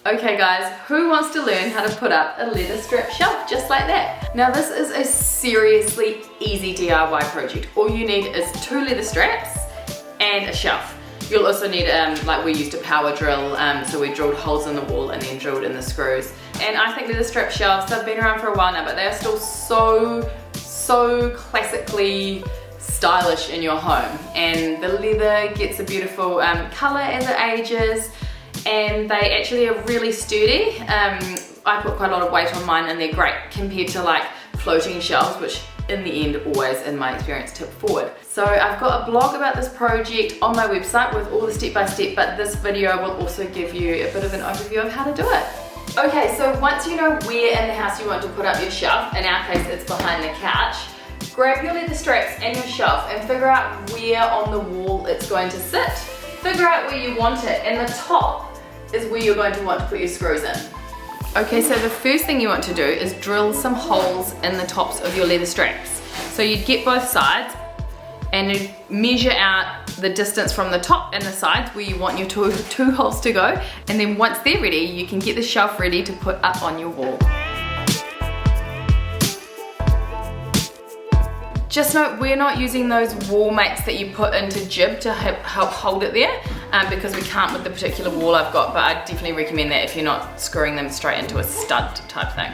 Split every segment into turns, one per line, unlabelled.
Okay guys, who wants to learn how to put up a leather strap shelf just like that? Now this is a seriously easy DIY project. All you need is 2 leather straps and a shelf. You'll also need, like we used a power drill, so we drilled holes in the wall and then drilled in the screws. And I think leather strap shelves, they've been around for a while now, but they are still so classically stylish in your home. And the leather gets a beautiful color as it ages, and they actually are really sturdy. I put quite a lot of weight on mine and they're great compared to like floating shelves, which in the end always, in my experience, tip forward. So I've got a blog about this project on my website with all the step-by-step, but this video will also give you a bit of an overview of how to do it. Okay, so once you know where in the house you want to put up your shelf, in our case it's behind the couch, grab your leather straps and your shelf and figure out where on the wall it's going to sit. Figure out where you want it, and the top is where you're going to want to put your screws in. Okay, so the first thing you want to do is drill some holes in the tops of your leather straps. So you'd get both sides and you'd measure out the distance from the top and the sides where you want your two holes to go, and then once they're ready, you can get the shelf ready to put up on your wall. Just note, we're not using those wall mates that you put into jib to help hold it there, because we can't with the particular wall I've got, but I definitely recommend that if you're not screwing them straight into a stud type thing.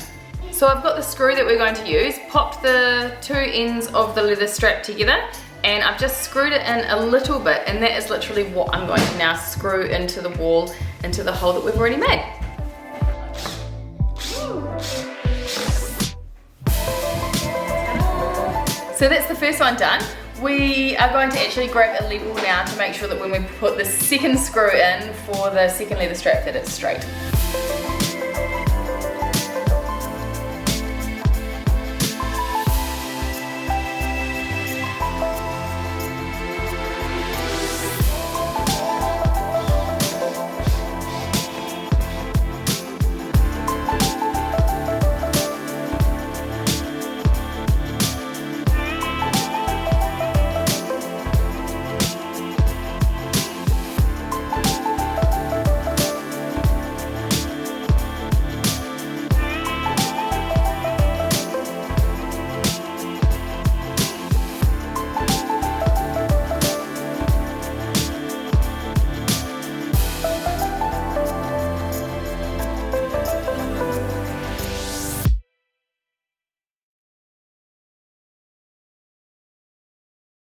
So I've got the screw that we're going to use, popped the 2 ends of the leather strap together, and I've just screwed it in a little bit, and that is literally what I'm going to now screw into the wall, into the hole that we've already made. So that's the first one done. We are going to actually grab a level now to make sure that when we put the second screw in for the second leather strap that it's straight.